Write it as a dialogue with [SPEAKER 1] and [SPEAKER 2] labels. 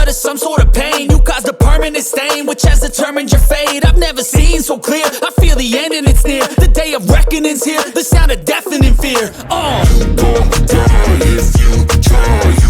[SPEAKER 1] of some sort of pain. You caused a permanent stain, which has determined your fate. I've never seen so clear, I feel the end and it's near. The day of reckoning's here, the sound of deafening fear.
[SPEAKER 2] You gon' die if you try.